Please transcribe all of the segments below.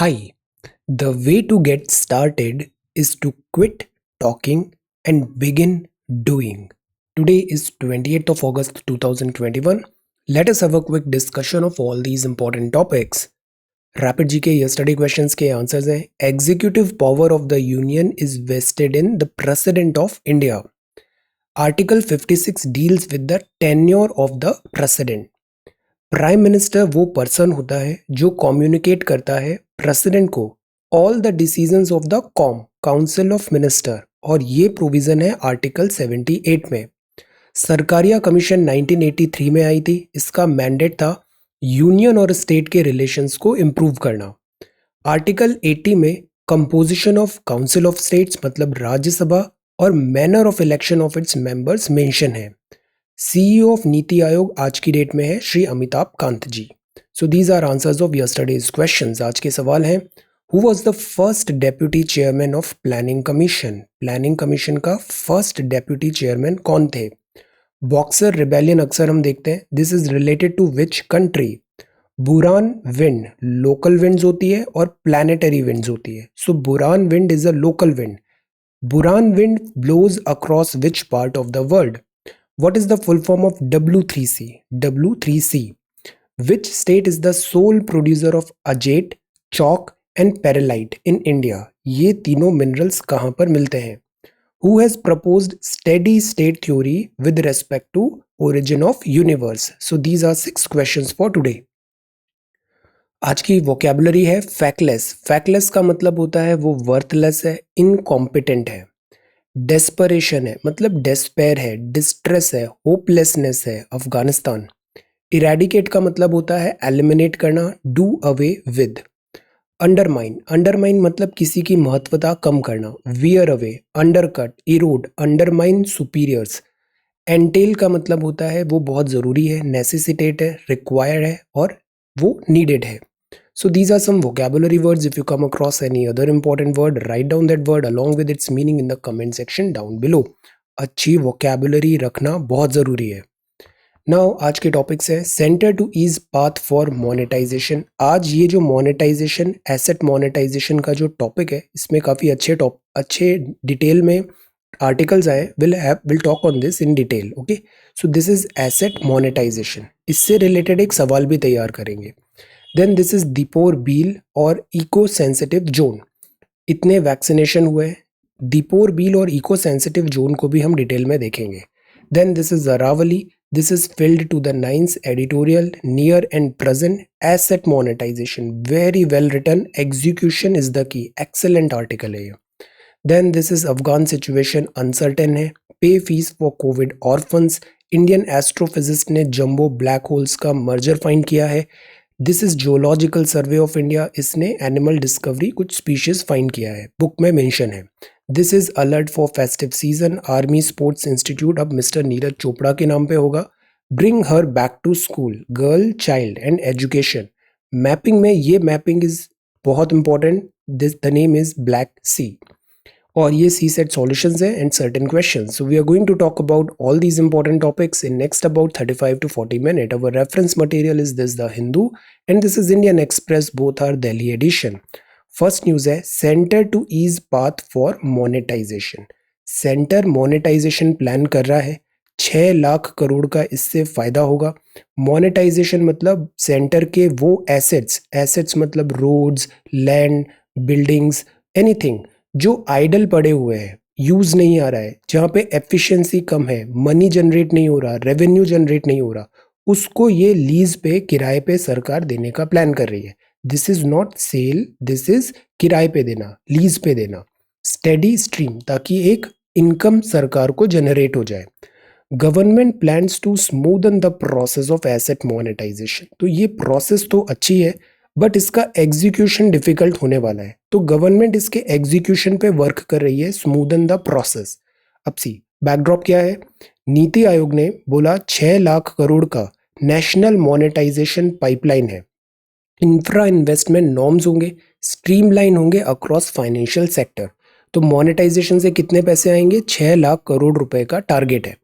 Hi, the way to get started is to quit talking and begin doing. Today is 28th of August 2021. Let us have a quick discussion of all these important topics. Rapid GK yesterday questions के answers हैं. Executive power of the union is vested in the President of India. Article 56 deals with the tenure of the President. Prime minister वो person होता है जो communicate करता है president को all the decisions of the council of minister, और ये provision है आर्टिकल 78 में. सरकारिया कमीशन 1983 में आई थी. इसका मैंडेट था यूनियन और स्टेट के रिलेशंस को इम्प्रूव करना. आर्टिकल 80 में composition of council of states मतलब राज्यसभा और manner of election of its members mention है. सीईओ ऑफ नीति आयोग आज की डेट में है Shri Amitabh Kant ji. So these are answers of yesterday's questions. आज के सवाल हैं, who was the first deputy chairman of planning commission? Planning commission का फर्स्ट डेप्यूटी चेयरमैन कौन थे? बॉक्सर रिबेलियन अक्सर हम देखते हैं. This is related to which country? Buran wind local winds होती है और प्लैनेटरी विंड्स होती है. So Buran wind is a local wind. Buran wind blows across which part of the world? What is the full form of W3C? W3C. Which state is the sole producer of agate, chalk and perlite in India? ये तीनों minerals कहाँ पर मिलते हैं? Who has proposed steady state theory with respect to origin of universe? So these are 6 questions for today. आज की vocabulary है factless. Factless का मतलब होता है वो worthless है, incompetent है. डेस्परेशन है मतलब डेस्पेयर है, डिस्ट्रेस है, होपलेसनेस है, अफगानिस्तान. इरेडिकेट का मतलब होता है एलिमिनेट करना, do away with. Undermine, undermine मतलब किसी की महत्वता कम करना. Wear away, undercut, Erode, undermine superiors. Entail का मतलब होता है वो बहुत ज़रूरी है, नेसेसिटेट है, रिक्वायर्ड है और वो नीडेड है. So these are some vocabulary words. If you come across any other important word, write down that word along with its meaning in the comment section down below. अच्छी vocabulary रखना बहुत ज़रूरी है. Now आज के topics है centre to ease path for monetisation. आज ये जो मोनेटाइजेशन, एसेट मोनेटाइजेशन का जो टॉपिक है, इसमें काफ़ी अच्छे डिटेल में आर्टिकल्स आए. Will talk on this in detail. Okay, so this is asset monetisation. इससे रिलेटेड एक सवाल भी तैयार करेंगे. Then this is Deepor Beel और इको सेंसिटिव जोन. इतने वैक्सीनेशन हुए हैं. दीपोर बील और इको सेंसिटिव जोन को भी हम डिटेल में देखेंगे. Then this is Aravalli. This is filled to the nines editorial near and present asset monetisation. Very well written. Execution is the key. Excellent article है ये. Then this is Afghan situation uncertain है. Pay fees for Covid orphans. Indian astrophysicist ने jumbo black holes का merger find किया है. This is geological survey of India. इसने animal discovery कुछ species find किया है, बुक में मेंशन है. This is alert for festive season. Army sports institute अब मिस्टर नीरज चोपड़ा के नाम पे होगा. Bring her back to school. Girl child and education. Mapping में ये मैपिंग इज बहुत important. This the name is black Sea. और ये सी सेट सॉल्यूशंस है and certain questions. So we are going to talk about all these important topics in next about 35 to 40 minutes. Our reference material is this The Hindu and this is Indian Express. Both are Delhi edition. First news है centre to ease path for monetisation. Centre monetisation plan कर रहा है. 6 लाख करोड़ का इससे फायदा होगा. Monetization मतलब centre के वो एसेट्स मतलब रोड्स, लैंड, बिल्डिंग्स, एनीथिंग जो आइडल पड़े हुए हैं, यूज नहीं आ रहा है, जहाँ पे एफिशिएंसी कम है, मनी जनरेट नहीं हो रहा, रेवेन्यू जनरेट नहीं हो रहा, उसको ये लीज पे, किराए पे सरकार देने का प्लान कर रही है. This is not sale, this is किराए पे देना, लीज पे देना. स्टेडी स्ट्रीम, ताकि एक इनकम सरकार को जनरेट हो जाए. Government plans to smoothen the process of asset monetisation. तो ये प्रोसेस तो अच्छी है बट इसका एग्जीक्यूशन डिफिकल्ट होने वाला है. तो गवर्नमेंट इसके एग्जीक्यूशन पे वर्क कर रही है, स्मूदन द प्रोसेस. अब सी बैकड्रॉप क्या है? नीति आयोग ने बोला 6 लाख करोड़ का नेशनल मोनेटाइजेशन पाइपलाइन है. इंफ्रा इन्वेस्टमेंट नॉर्म्स होंगे, स्ट्रीमलाइन होंगे अक्रॉस फाइनेंशियल सेक्टर. तो मोनेटाइजेशन से कितने पैसे आएंगे? 6 लाख करोड़ रुपए का टारगेट है.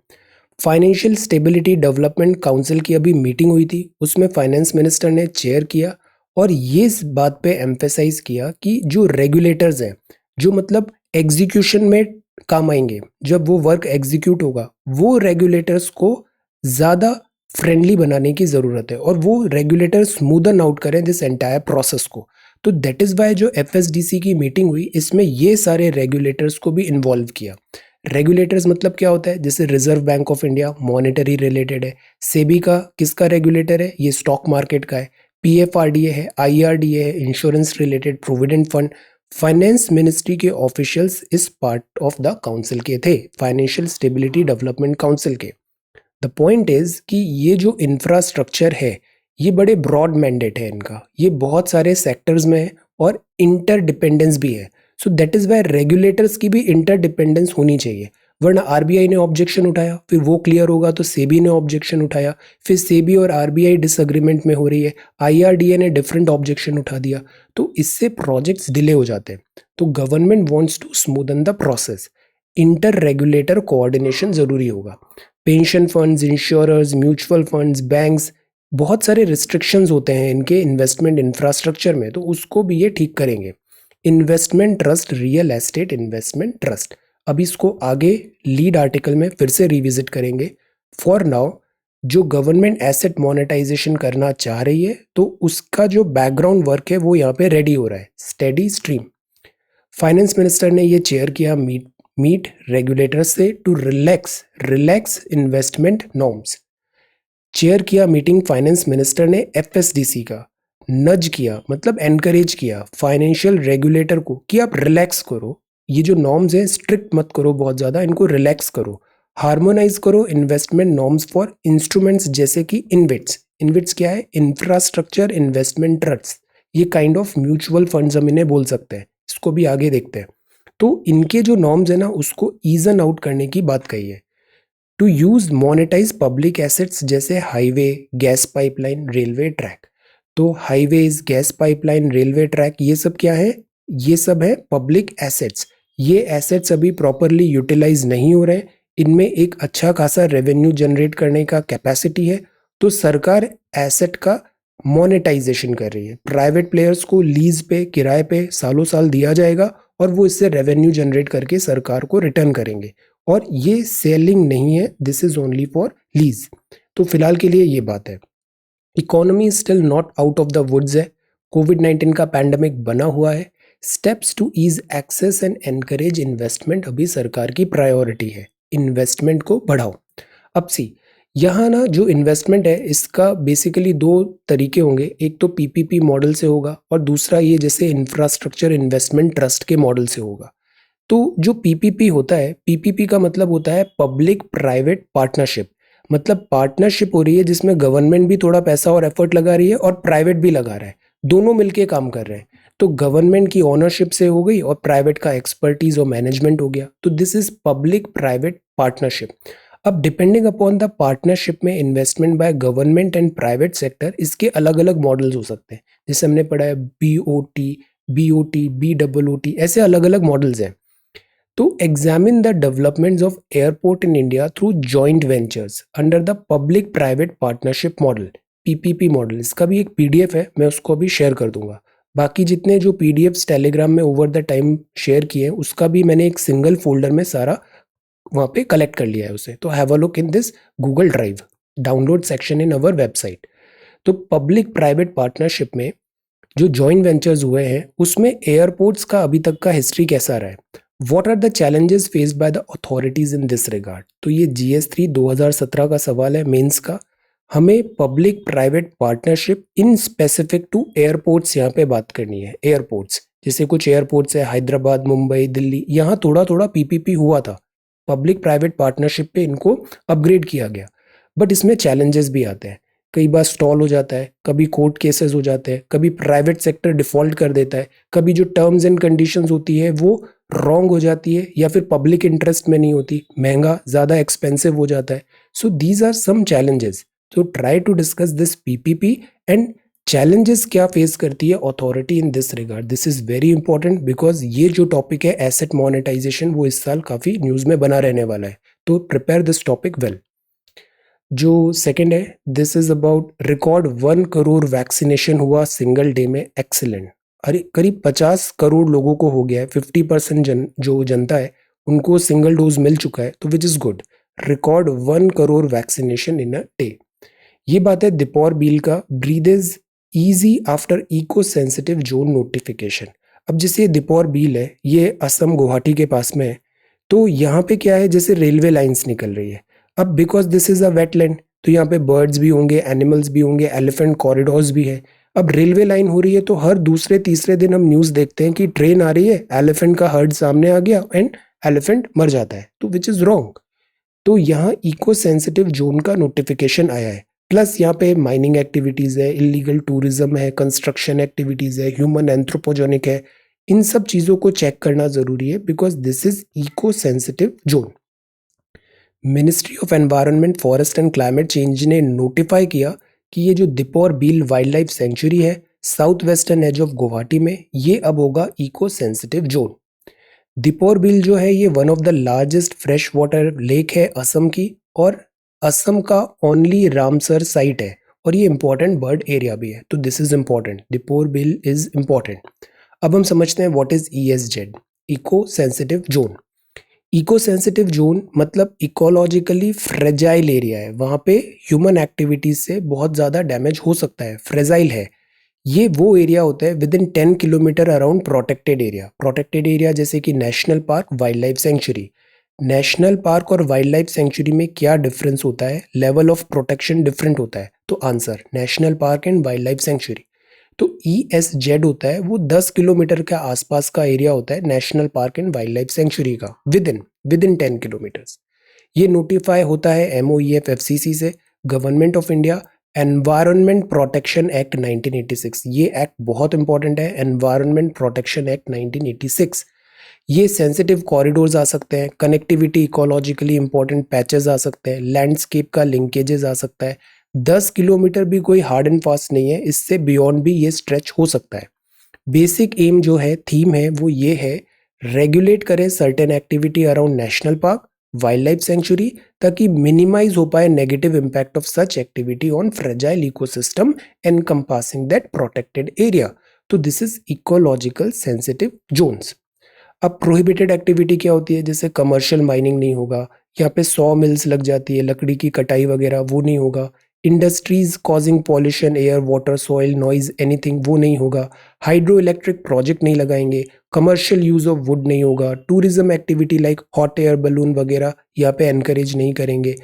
फाइनेंशियल स्टेबिलिटी डेवलपमेंट काउंसिल की अभी मीटिंग हुई थी, उसमें फाइनेंस मिनिस्टर ने चेयर किया और ये इस बात पे एम्फेसाइज किया कि जो रेगुलेटर्स हैं, जो मतलब एग्जीक्यूशन में काम आएंगे, जब वो वर्क एग्जीक्यूट होगा, वो रेगुलेटर्स को ज़्यादा फ्रेंडली बनाने की ज़रूरत है और वो रेगुलेटर स्मूदन आउट करें दिस एंटायर प्रोसेस को। तो दैट इज़ वाई जो एफएसडीसी की मीटिंग हुई, इसमें ये सारे रेगुलेटर्स को भी इन्वॉल्व किया। रेगुलेटर्स मतलब क्या होता है, जैसे reserve bank of India monetary related है, सेबी का किसका रेगुलेटर है, ये स्टॉक मार्केट का है, पीएफआरडीए है, आईआरडीए है, insurance related, provident fund. Finance ministry के ऑफिशियल्स इस पार्ट ऑफ द काउंसिल के थे, फाइनेंशियल स्टेबिलिटी डेवलपमेंट काउंसिल के। द पॉइंट इज कि ये जो इंफ्रास्ट्रक्चर है, ये बड़े ब्रॉड मैंडेट है इनका, ये बहुत सारे सेक्टर्स में है और इंटरडिपेंडेंस भी है। So that is why regulators की भी इंटरडिपेंडेंस होनी चाहिए, वरना आरबीआई ने ऑब्जेक्शन उठाया, फिर वो क्लियर होगा तो सेबी ने ऑब्जेक्शन उठाया, फिर सेबी और आरबीआई डिसएग्रीमेंट में हो रही है, आईआरडीए ने डिफरेंट ऑब्जेक्शन उठा दिया, तो इससे प्रोजेक्ट्स डिले हो जाते हैं। तो government wants to smoothen the process, inter regulator coordination जरूरी होगा। Pension funds, insurers, mutual funds, banks, बहुत सारे रिस्ट्रिक्शंस होते हैं इनके इन्वेस्टमेंट इंफ्रास्ट्रक्चर में, तो उसको भी ये ठीक करेंगे। Investment trust, real estate investment trust, अब इसको आगे लीड आर्टिकल में फिर से रिविजिट करेंगे। फॉर नाउ जो गवर्नमेंट एसेट मोनेटाइजेशन करना चाह रही है, तो उसका जो बैकग्राउंड वर्क है वो यहाँ पे रेडी हो रहा है, स्टेडी स्ट्रीम। फाइनेंस मिनिस्टर ने ये चेयर किया मीट रेगुलेटर्स से to relax investment norms. Chair किया मीटिंग फाइनेंस मिनिस्टर ने एफएसडीसी का, नज किया मतलब एनकरेज किया फाइनेंशियल रेगुलेटर को कि आप रिलैक्स करो, ये जो नॉर्म्स हैं स्ट्रिक्ट मत करो बहुत ज़्यादा, इनको रिलैक्स करो, हार्मोनाइज करो इन्वेस्टमेंट नॉर्म्स फॉर इंस्ट्रूमेंट्स जैसे कि इनविट्स। इनविट्स क्या है, इंफ्रास्ट्रक्चर इन्वेस्टमेंट ट्रस्ट, ये काइंड ऑफ म्यूचुअल फंड्स हम इन्हें बोल सकते हैं, इसको भी आगे देखते हैं। तो इनके जो नॉर्म्स है ना, उसको ईजन आउट करने की बात कही है। To use monetise public assets जैसे highway, gas pipeline, railway track. तो highways, gas pipeline, railway track, ये सब क्या है, ये सब है पब्लिक एसेट्स। ये एसेट्स अभी प्रॉपरली यूटिलाइज नहीं हो रहे, इनमें एक अच्छा खासा रेवेन्यू जनरेट करने का कैपेसिटी है, तो सरकार एसेट का मोनेटाइजेशन कर रही है। प्राइवेट प्लेयर्स को लीज पे, किराए पे सालों साल दिया जाएगा और वो इससे रेवेन्यू जनरेट करके सरकार को रिटर्न करेंगे, और ये सेलिंग नहीं है, this is only for lease. तो फिलहाल के लिए ये बात है। Economy still not out of the woods है, कोविड-19 का पैंडेमिक बना हुआ है, steps to ease access and encourage investment अभी सरकार की प्रायोरिटी है, इन्वेस्टमेंट को बढ़ाओ। अब सी यहाँ ना जो इन्वेस्टमेंट है इसका बेसिकली दो तरीके होंगे, एक तो पीपीपी मॉडल से होगा और दूसरा ये जैसे इंफ्रास्ट्रक्चर इन्वेस्टमेंट ट्रस्ट के मॉडल से होगा। तो जो पीपीपी होता है, पीपीपी का मतलब होता है पब्लिक प्राइवेट पार्टनरशिप, मतलब पार्टनरशिप हो रही है जिसमें गवर्नमेंट भी थोड़ा पैसा और एफर्ट लगा रही है और प्राइवेट भी लगा रहा है, दोनों मिलके काम कर रहे हैं। तो गवर्नमेंट की ओनरशिप से हो गई और प्राइवेट का एक्सपर्टीज और मैनेजमेंट हो गया, तो this is public private partnership. अब डिपेंडिंग अपॉन द पार्टनरशिप में investment by government and private sector, इसके अलग अलग मॉडल्स हो सकते हैं, जैसे हमने पढ़ा है बीओटी, बीडब्ल्यूटी, ऐसे अलग अलग मॉडल्स हैं। To examine the developments of airport in India through joint ventures under the public private partnership model, PPP model, इसका भी एक पीडीएफ है, मैं उसको भी शेयर कर दूंगा। बाकी जितने जो पीडीएफ्स टेलीग्राम में ओवर द टाइम शेयर किए हैं, उसका भी मैंने एक सिंगल फोल्डर में सारा वहाँ पे कलेक्ट कर लिया है उसे, तो have a look in this Google drive, download section in our website. तो पब्लिक प्राइवेट पार्टनरशिप में जो जॉइंट वेंचर्स हुए हैं उसमें एयरपोर्ट्स का अभी तक का हिस्ट्री कैसा रहा है, what are the challenges faced by the authorities in this regard. तो ये जीएस3 2017 का सवाल है मेंस का। हमें public private partnership in specific to airports यहाँ पे बात करनी है। एयरपोर्ट्स जैसे कुछ एयरपोर्ट्स है हैदराबाद, मुंबई, दिल्ली, यहाँ थोड़ा थोड़ा पीपीपी हुआ था, पब्लिक प्राइवेट पार्टनरशिप पे इनको अपग्रेड किया गया, बट इसमें चैलेंजेस भी आते हैं, कई बार स्टॉल हो जाता है, कभी कोर्ट केसेस हो जाते हैं, कभी प्राइवेट सेक्टर डिफॉल्ट कर देता है, कभी जो टर्म्स एंड कंडीशंस होती है वो रॉन्ग हो जाती है या फिर पब्लिक इंटरेस्ट में नहीं होती, महंगा ज़्यादा एक्सपेंसिव हो जाता है। So these are some challenges, तो try to discuss this PPP and challenges क्या फेस करती है authority in this regard. This is very important because ये जो टॉपिक है एसेट मोनेटाइजेशन, वो इस साल काफ़ी न्यूज़ में बना रहने वाला है, तो प्रिपेयर दिस टॉपिक वेल। जो सेकंड है, this is about record 1 crore vaccination हुआ सिंगल डे में, एक्सीलेंट। अरे करीब 50 करोड़ लोगों को हो गया है, 50% जो जनता है उनको सिंगल डोज मिल चुका है, तो which is good. Record 1 crore vaccination in a day. ये बात है दीपौर बील का, breath is easy after eco sensitive zone notification. अब जैसे दीपौर बील है, ये असम गुवाहाटी के पास में है, तो यहाँ पे क्या है, जैसे रेलवे लाइंस निकल रही है। अब because this is a wetland, तो यहाँ पे बर्ड्स भी होंगे, एनिमल्स भी होंगे, एलिफेंट कॉरिडोर्स भी है। अब रेलवे लाइन हो रही है तो हर दूसरे तीसरे दिन हम न्यूज़ देखते हैं कि ट्रेन आ रही है, एलिफेंट का हर्ड सामने आ गया एंड एलिफेंट मर जाता है, तो विच इज रॉन्ग। तो यहाँ इको सेंसिटिव जोन का नोटिफिकेशन आया है। प्लस यहाँ पे माइनिंग एक्टिविटीज है, इलीगल टूरिज्म है, कंस्ट्रक्शन एक्टिविटीज है, ह्यूमन एंथ्रोपोजेनिक है। इन सब चीजों को चेक करना जरूरी है because this is eco sensitive zone. Ministry of environment, forest and climate change ने नोटिफाई किया कि ये जो Deepor Beel wild life sanctuary है south western edge of Guwahati में, ये अब होगा इको सेंसिटिव जोन। दीपौर बिल जो है ये one of the largest fresh water lake है असम की, और असम का ओनली रामसर साइट है, और ये इंपॉर्टेंट बर्ड एरिया भी है, तो this is important, Deepor Beel is important. अब हम समझते हैं what is ESZ, eco sensitive zone. Eco sensitive zone मतलब इकोलॉजिकली फ्रेजाइल एरिया है, वहाँ पे ह्यूमन एक्टिविटीज से बहुत ज़्यादा डैमेज हो सकता है, फ्रेजाइल है। ये वो एरिया होता है with in 10 kilometre around protected area. Protected area जैसे कि national park, wild life sanctuary. National park और वाइल्ड लाइफ सेंचुरी में क्या डिफरेंस होता है, लेवल ऑफ प्रोटेक्शन डिफरेंट होता है, तो answer national park and wild life sanctuary. तो ESZ होता है वो 10 किलोमीटर के आसपास का एरिया होता है national park and wild life sanctuary का, विद इन 10 किलोमीटर्स। ये नोटिफाई होता है MOEF FCC से, government of India, environment protection act 1986। ये एक्ट बहुत इंपॉर्टेंट है, एनवायरनमेंट प्रोटेक्शन एक्ट 1986। ये सेंसिटिव कॉरिडोर्स आ सकते हैं, कनेक्टिविटी, इकोलॉजिकली इंपॉर्टेंट पैचेस आ सकते हैं, लैंडस्केप का लिंकेजेस आ सकता है। 10 किलोमीटर भी कोई हार्ड एंड फास्ट नहीं है, इससे बियॉन्ड भी ये स्ट्रेच हो सकता है। बेसिक एम जो है, थीम है, वो ये है, रेगुलेट करें certain activity around national park, wild life sanctuary, ताकि मिनिमाइज हो पाए negative impact of such activity on fragile ecosystem encompassing that protected area. तो this is ecological sensitive zones. अब प्रोहिबिटेड एक्टिविटी क्या होती है, जैसे कमर्शियल माइनिंग नहीं होगा, यहाँ पे सॉ मिल्स लग जाती है, लकड़ी की कटाई वगैरह वो नहीं होगा। Industries causing pollution, air, water, soil, noise, anything, वो नहीं होगा। हाइड्रो इलेक्ट्रिक प्रोजेक्ट नहीं लगाएंगे, कमर्शियल यूज ऑफ वुड नहीं होगा, tourism activity like hot air balloon वगैरह यहाँ पे एनकरेज नहीं करेंगे।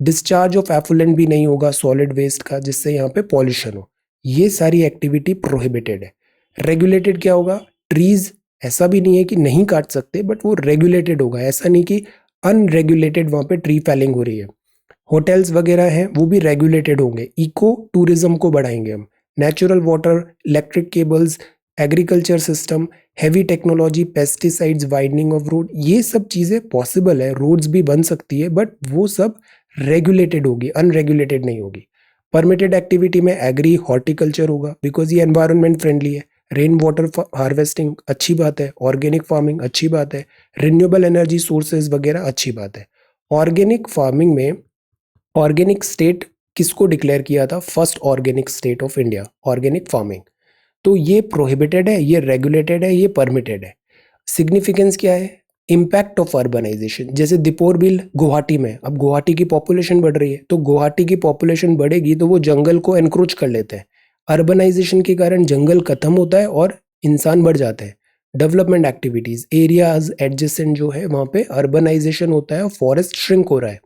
डिस्चार्ज ऑफ एफुलेंट भी नहीं होगा सॉलिड वेस्ट का, जिससे यहाँ पे पॉल्यूशन हो। ये सारी एक्टिविटी प्रोहिबिटेड है। रेगुलेटेड क्या होगा, ट्रीज ऐसा भी नहीं है कि नहीं काट सकते, बट वो रेगुलेटेड होगा, ऐसा नहीं कि अनरेगुलेटेड वहाँ पे ट्री फैलिंग हो रही है। होटल्स वगैरह हैं वो भी रेगुलेटेड होंगे, इको टूरिज्म को बढ़ाएंगे हम। Natural water, electric cables, agriculture system, heavy technology, pesticides, widening of road, ये सब चीज़ें पॉसिबल है, रोड्स भी बन सकती है, बट वो सब रेगुलेटेड होगी, अनरेगुलेटेड नहीं होगी। परमिटेड एक्टिविटी में एग्री हॉर्टिकल्चर होगा, बिकॉज ये एनवायरनमेंट फ्रेंडली है। रेन वाटर हार्वेस्टिंग अच्छी बात है, ऑर्गेनिक फार्मिंग अच्छी बात है, रिन्यूएबल एनर्जी सोर्सेज वगैरह अच्छी बात है। ऑर्गेनिक फार्मिंग में ऑर्गेनिक स्टेट किसको डिक्लेयर किया था, first organic state of India, organic farming. तो ये प्रोहिबिटेड है, ये रेगुलेटेड है, ये परमिटेड है। सिग्निफिकेंस क्या है, इम्पैक्ट ऑफ अर्बनाइजेशन, जैसे दीपौर बिल गुवाहाटी में, अब गुवाहाटी की पॉपुलेशन बढ़ रही है, तो गुवाहाटी की पॉपुलेशन बढ़ेगी तो वो जंगल को एनक्रोच कर लेते हैं। अर्बनाइजेशन के कारण जंगल खत्म होता है और इंसान बढ़ जाते हैं। डेवलपमेंट एक्टिविटीज, एरियाज एडजेसेंट जो है वहाँ पे अर्बनाइजेशन होता है और फॉरेस्ट श्रिंक हो रहा है।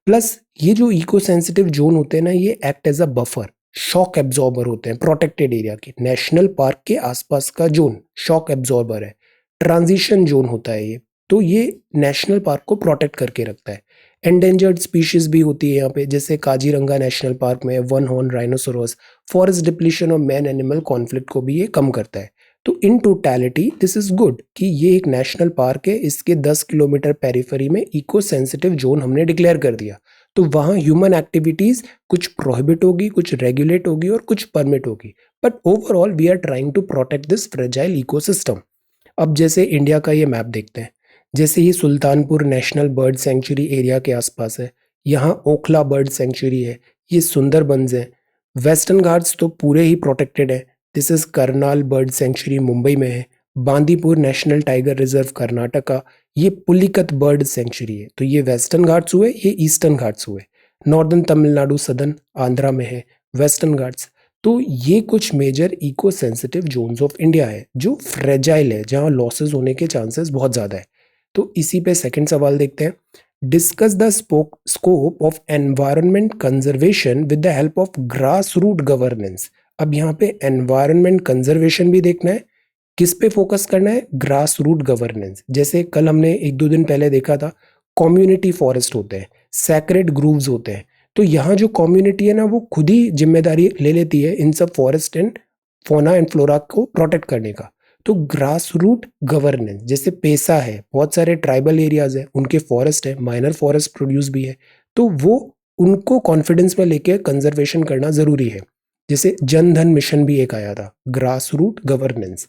प्लस ये जो इको सेंसिटिव जोन होते हैं ना, ये act as a buffer, shock absorber होते हैं प्रोटेक्टेड एरिया के। नेशनल पार्क के आसपास का जोन शॉक एब्जॉर्बर है, ट्रांजिशन जोन होता है ये, तो ये नेशनल पार्क को प्रोटेक्ट करके रखता है। एंडेंजर्ड स्पीशीज भी होती है यहाँ पे, जैसे काजीरंगा नेशनल पार्क में one horn rhinoceros. Forest depletion और मैन एनिमल कॉन्फ्लिक्ट को भी ये कम करता है। तो in totality this is good कि ये एक नेशनल पार्क है, इसके 10 किलोमीटर पेरिफेरी में इको सेंसिटिव जोन हमने डिक्लेयर कर दिया। तो वहाँ ह्यूमन एक्टिविटीज कुछ प्रोहिबिट होगी, कुछ रेगुलेट होगी और कुछ परमिट होगी, but overall we are trying to protect this fragile ecosystem. अब जैसे इंडिया का ये मैप देखते हैं, जैसे ये Sultanpur national bird sanctuary area के आसपास है, यहाँ ओखला बर्ड सेंचुरी है, ये सुंदरबंस है। वेस्टर्न घाट्स तो पूरे ही प्रोटेक्टेड है। This is Karnal bird sanctuary Mumbai में है। Bandipur national tiger reserve Karnataka, ये पुलिकत बर्ड सेंचुरी है। तो ये वेस्टर्न घाट्स हुए, ये ईस्टर्न घाट्स हुए। नॉर्दर्न तमिलनाडु सदर्न आंध्रा में है वेस्टर्न घाट्स। तो ये कुछ major eco sensitive zones of India है जो फ्रेजाइल है, जहाँ लॉसेस होने के चांसेस बहुत ज़्यादा है। तो इसी पे सेकंड सवाल देखते हैं। Discuss the scope of environment conservation with the help of grass root governance. अब यहाँ पे एनवायरनमेंट कंजर्वेशन भी देखना है, किस पे फोकस करना है, ग्रास रूट गवर्नेंस। जैसे कल हमने एक दो दिन पहले देखा था, कम्युनिटी फॉरेस्ट होते हैं, सैक्रेड ग्रूव्स होते हैं। तो यहाँ जो कम्युनिटी है ना, वो खुद ही जिम्मेदारी ले लेती है इन सब forest and fauna and flora को प्रोटेक्ट करने का। तो ग्रास रूट गवर्नेंस, जैसे पेसा है, बहुत सारे ट्राइबल एरियाज है, उनके फॉरेस्ट है, माइनर फॉरेस्ट प्रोड्यूस भी है, तो वो उनको कॉन्फिडेंस में लेके कंजर्वेशन करना जरूरी है। जैसे जन धन मिशन भी एक आया था, grass root governance.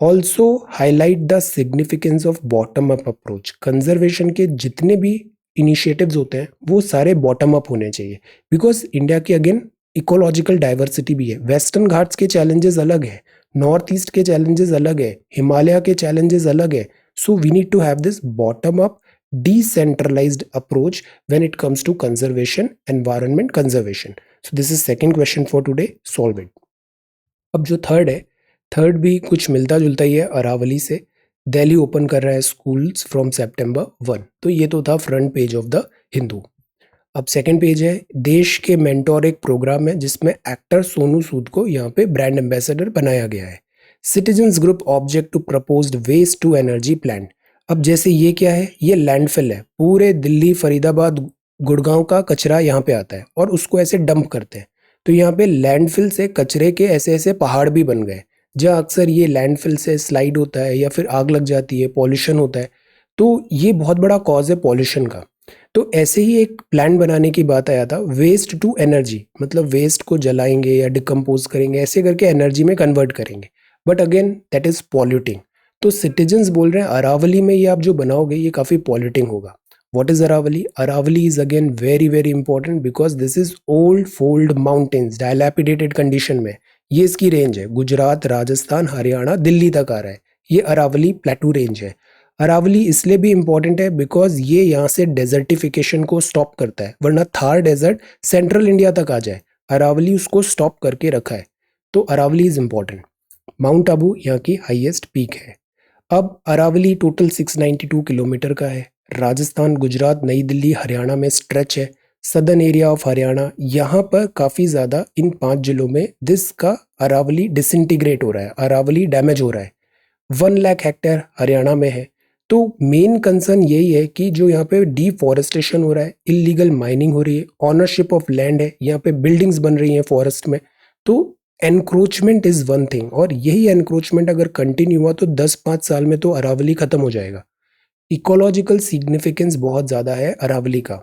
Also highlight the significance of bottom up approach. Conservation के जितने भी इनिशिएटिव्स होते हैं वो सारे बॉटम अप होने चाहिए, बिकॉज इंडिया की अगेन इकोलॉजिकल डाइवर्सिटी भी है। वेस्टर्न घाट्स के चैलेंजेस अलग है, नॉर्थ ईस्ट के चैलेंजेस अलग है, हिमालय के चैलेंजेस अलग है। So we need to have this bottom up decentralized approach when it comes to conservation, environment conservation. So this is second question for today. Solve it. अब जो थर्ड है, third भी कुछ मिलता जुलता ही है अरावली से। दिल्ली ओपन कर रहा है स्कूल्स फ्रॉम September 1। तो ये तो था front page of the Hindu. अब सेकंड पेज है, देश के मेंटोर एक प्रोग्राम है जिसमें एक्टर सोनू सूद को यहाँ पे ब्रांड एम्बेसडर बनाया गया है। Citizens group object to proposed waste to energy plant. अब जैसे ये क्या है, ये लैंडफिल है, पूरे दिल्ली फरीदाबाद गुड़गांव का कचरा यहाँ पे आता है और उसको ऐसे डंप करते हैं। तो यहाँ पे लैंडफिल से कचरे के ऐसे ऐसे पहाड़ भी बन गए, जहाँ अक्सर ये लैंडफिल से स्लाइड होता है या फिर आग लग जाती है, पॉल्यूशन होता है। तो ये बहुत बड़ा कॉज है पॉल्यूशन का। तो ऐसे ही एक प्लान बनाने की बात आया था, वेस्ट टू एनर्जी, मतलब वेस्ट को जलाएंगे या डिकम्पोज करेंगे, ऐसे करके एनर्जी में कन्वर्ट करेंगे। But again that is polluting. तो सिटीजन्स बोल रहे हैं अरावली में ये आप जो बनाओगे ये काफ़ी पॉल्यूटिंग होगा। What is Aravali? Aravali is again very very important because this is old fold mountains, dilapidated condition में। ये इसकी रेंज है, गुजरात, राजस्थान, हरियाणा, दिल्ली तक आ रहा है। ये अरावली प्लेटू रेंज है। अरावली इसलिए भी इंपॉर्टेंट है बिकॉज ये यहाँ से डेजर्टिफिकेशन को स्टॉप करता है, वरना थार डेजर्ट सेंट्रल इंडिया तक आ जाए, अरावली उसको स्टॉप करके रखा है। तो Aravalli is important. Mount Abu यहाँ की हाईएस्ट पीक है। अब अरावली टोटल 692 किलोमीटर का है। राजस्थान, गुजरात, नई दिल्ली, हरियाणा में स्ट्रेच है। सदर्न एरिया ऑफ हरियाणा, यहाँ पर काफ़ी ज़्यादा इन 5 जिलों में दिस का अरावली डिसइंटीग्रेट हो रहा है, अरावली डैमेज हो रहा है। 1 लाख हेक्टेयर हरियाणा में है। तो मेन कंसर्न यही है कि जो यहाँ पे डिफॉरेस्टेशन हो रहा है, इलीगल माइनिंग हो रही है, ऑनरशिप ऑफ लैंड है, यहाँ पे बिल्डिंग्स बन रही हैं फॉरेस्ट में। तो एनक्रोचमेंट इज वन थिंग, और यही एनक्रोचमेंट अगर कंटिन्यू हुआ तो 10-5 साल में तो अरावली खत्म हो जाएगा। इकोलॉजिकल सिग्निफिकेंस बहुत ज़्यादा है अरावली का,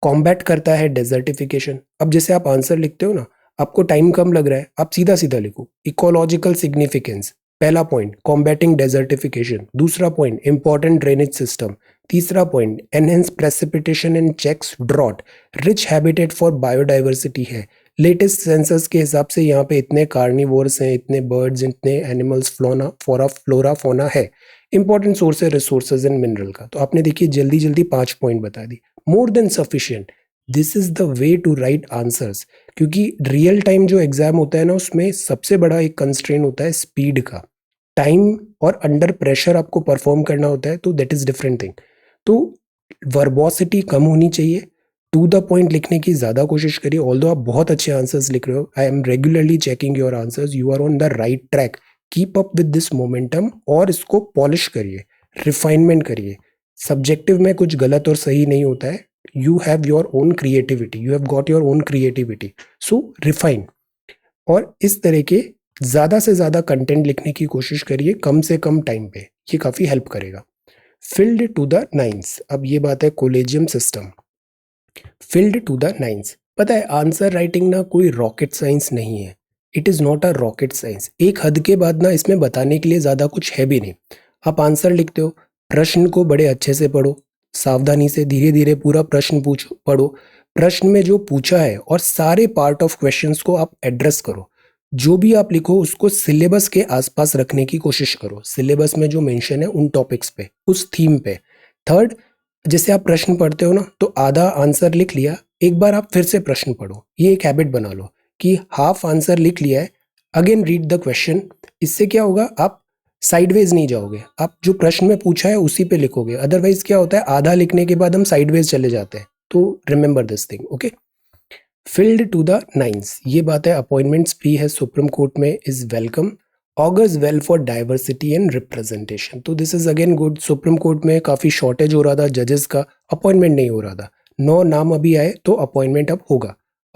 कॉम्बैट करता है डेजर्टिफिकेशन। अब जैसे आप आंसर लिखते हो ना, आपको टाइम कम लग रहा है, आप सीधा सीधा लिखो इकोलॉजिकल सिग्निफिकेंस। पहला पॉइंट कॉम्बैटिंग डेजर्टिफिकेशन, दूसरा पॉइंट इंपॉर्टेंट ड्रेनेज सिस्टम, तीसरा point enhance precipitation and checks drought, rich habitat for biodiversity है। लेटेस्ट सेंसस के हिसाब से यहाँ पे इतने कार्निवोर्स हैं, इतने बर्ड्स, इतने एनिमल्स, फ्लोरा फोना है। इंपॉर्टेंट सोर्स है रिसोर्सेज एंड मिनरल का। तो आपने देखिए जल्दी जल्दी 5 पॉइंट बता दी, more than sufficient. This is the way to write answers, क्योंकि रियल टाइम जो एग्जाम होता है ना, उसमें सबसे बड़ा एक कंस्ट्रेंट होता है स्पीड का, टाइम और अंडर प्रेशर आपको परफॉर्म करना होता है, तो दैट इज डिफरेंट थिंग। तो वर्बोसिटी कम होनी चाहिए, टू द पॉइंट लिखने की ज़्यादा कोशिश करिए। ऑल्दो आप बहुत अच्छे आंसर्स लिख रहे हो, I am regularly checking your answers, you are on the right track. Keep up with this momentum और इसको पॉलिश करिए, रिफाइनमेंट करिए। सब्जेक्टिव में कुछ गलत और सही नहीं होता है, you have your own creativity, you have got your own creativity, so refine. और इस तरह के ज़्यादा से ज़्यादा कंटेंट लिखने की कोशिश करिए कम से कम टाइम पे, ये काफ़ी हेल्प करेगा। फिल्ड टू द नाइन्स, अब ये बात है collegium system. Filled to the nines, पता है आंसर राइटिंग ना कोई रॉकेट साइंस नहीं है, it is not a rocket science. एक हद के बाद ना इसमें बताने के लिए ज़्यादा कुछ है भी नहीं। आप आंसर लिखते हो, प्रश्न को बड़े अच्छे से पढ़ो, सावधानी से धीरे धीरे पूरा प्रश्न पढ़ो, प्रश्न में जो पूछा है और सारे पार्ट ऑफ क्वेश्चंस को आप एड्रेस करो। जो भी आप लिखो उसको सिलेबस के आसपास रखने की कोशिश करो, सिलेबस में जो मेंशन है उन टॉपिक्स पे, उस थीम पे। थर्ड, जैसे आप प्रश्न पढ़ते हो ना, तो आधा आंसर लिख लिया, एक बार आप फिर से प्रश्न पढ़ो। ये एक हैबिट बना लो कि हाफ आंसर लिख लिया है, अगेन रीड द क्वेश्चन। इससे क्या होगा, आप साइडवेज नहीं जाओगे, आप जो प्रश्न में पूछा है उसी पे लिखोगे। अदरवाइज क्या होता है, आधा लिखने के बाद हम साइडवेज चले जाते हैं। तो remember this thing, okay. Filled to the nines, ये बात है, अपॉइंटमेंट्स फ्री है सुप्रीम कोर्ट में, is welcome, augurs well for diversity and representation. तो this is again good. Supreme Court में काफ़ी शॉर्टेज हो रहा था जजेस का, अपॉइंटमेंट नहीं हो रहा था। 9 नाम अभी आए तो अपॉइंटमेंट अब होगा।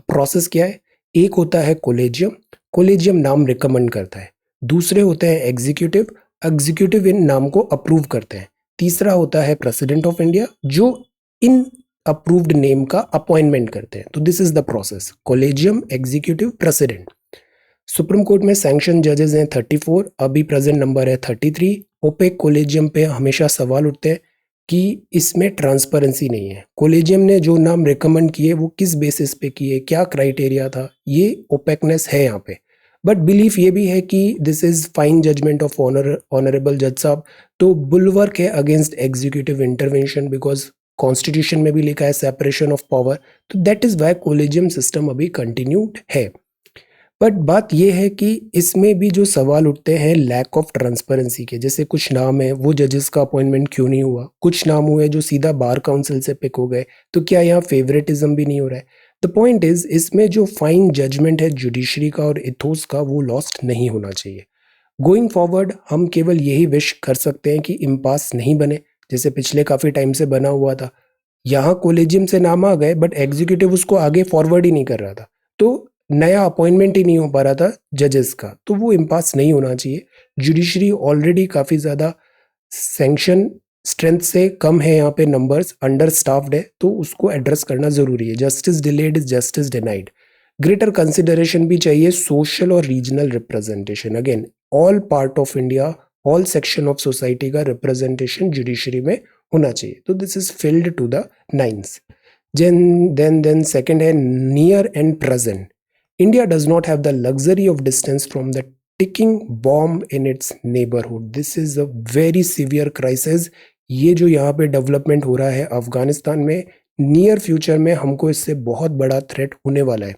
प्रोसेस क्या है, एक होता है कोलेजियम, कोलेजियम नाम रिकमेंड करता है। दूसरे होते हैं एग्जीक्यूटिव, एग्जीक्यूटिव इन नाम को अप्रूव करते हैं। तीसरा होता है प्रेसिडेंट ऑफ इंडिया, जो इन अप्रूव्ड नेम का अपॉइंटमेंट करते हैं। तो this is the process, collegium, executive, president. Supreme Court में सैंक्शन जजेस हैं 34, अभी प्रेजेंट नंबर है 33। ओपेक कोलेजियम पे हमेशा सवाल उठते हैं कि इसमें ट्रांसपेरेंसी नहीं है। कोलेजियम ने जो नाम रिकमेंड किए वो किस बेसिस पे किए, क्या क्राइटेरिया था, ये ओपेकनेस है यहाँ पे। बट बिलीफ ये भी है कि this is fine judgement of honourable जज साहब। तो बुलवर्क है against executive intervention, because constitution में भी लिखा है सेपरेशन ऑफ पावर। तो that is why collegium system अभी कंटिन्यूड है। बट बात यह है कि इसमें भी जो सवाल उठते हैं लैक ऑफ ट्रांसपेरेंसी के, जैसे कुछ नाम है वो जजेस का अपॉइंटमेंट क्यों नहीं हुआ, कुछ नाम हुए जो सीधा बार काउंसिल से पिक हो गए, तो क्या यहाँ फेवरेटिज्म भी नहीं हो रहा है। द पॉइंट इज, इसमें जो फाइन जजमेंट है जुडिशरी का और इथोस का, वो लॉस्ट नहीं होना चाहिए। गोइंग फॉरवर्ड हम केवल यही विश कर सकते हैं कि इम्पास नहीं बने, जैसे पिछले काफ़ी टाइम से बना हुआ था। यहाँ कोलेजियम से नाम आ गए बट एग्जीक्यूटिव उसको आगे फॉरवर्ड ही नहीं कर रहा था, तो नया अपॉइंटमेंट ही नहीं हो पा रहा था जजेस का, तो वो इम्पास नहीं होना चाहिए। जुडिशरी ऑलरेडी काफ़ी ज़्यादा सैंक्शन स्ट्रेंथ से कम है, यहाँ पे नंबर्स अंडर स्टाफ्ड है, तो उसको एड्रेस करना ज़रूरी है। Justice delayed is justice denied. Greater consideration भी चाहिए सोशल और regional representation. Again all part of India, all section of society का रिप्रेजेंटेशन जुडिशरी में होना चाहिए। तो this is filled to the nines. Then second है near and present. India does not have the luxury of distance from the ticking bomb in its neighborhood. This is a very severe crisis. ये जो यहाँ पे development हो रहा है अफगानिस्तान में, near future में हमको इससे बहुत बड़ा थ्रेट होने वाला है।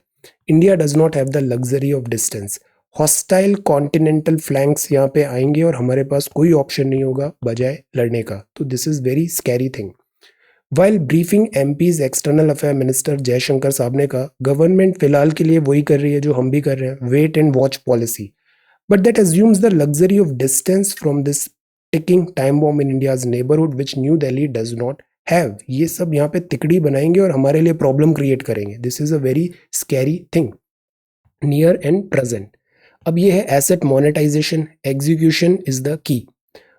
India does not have the luxury of distance. Hostile continental flanks यहाँ पे आएंगे और हमारे पास कोई ऑप्शन नहीं होगा बजाय लड़ने का। तो this is very scary thing. While briefing MPs, external affair minister Jaishankar साहब ने कहा गवर्नमेंट फिलहाल के लिए वही कर रही है जो हम भी कर रहे हैं, wait and watch policy, but that assumes the luxury of distance from this ticking time bomb in India's neighbourhood which new Delhi does not have. ये सब यहाँ पे तिकड़ी बनाएंगे और हमारे लिए प्रॉब्लम क्रिएट करेंगे। This is a very scary thing. Near and present. अब ये है asset monetisation, execution is the key.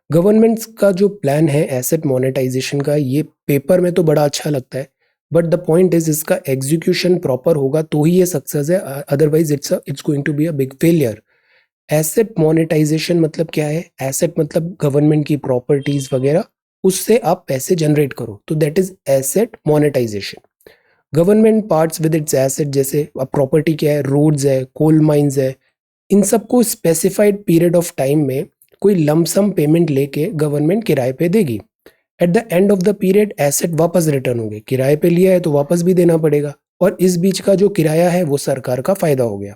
Governments का जो प्लान है एसेट मोनेटाइजेशन का, ये पेपर में तो बड़ा अच्छा लगता है, बट द पॉइंट इज इसका एग्जीक्यूशन प्रॉपर होगा तो ही ये सक्सेस है, otherwise it's going to be a big failure. Asset monetisation मतलब क्या है, एसेट मतलब गवर्नमेंट की प्रॉपर्टीज वगैरह, उससे आप पैसे जनरेट करो, तो that is asset monetisation. Government parts with its asset, जैसे अब प्रॉपर्टी क्या है, रोड्स है, कोल माइंस है, इन सबको स्पेसिफाइड पीरियड ऑफ टाइम में कोई लमसम पेमेंट लेके गवर्नमेंट किराए पे देगी। At the end of the period asset वापस रिटर्न होंगे, किराए पे लिया है तो वापस भी देना पड़ेगा, और इस बीच का जो किराया है वो सरकार का फायदा हो गया।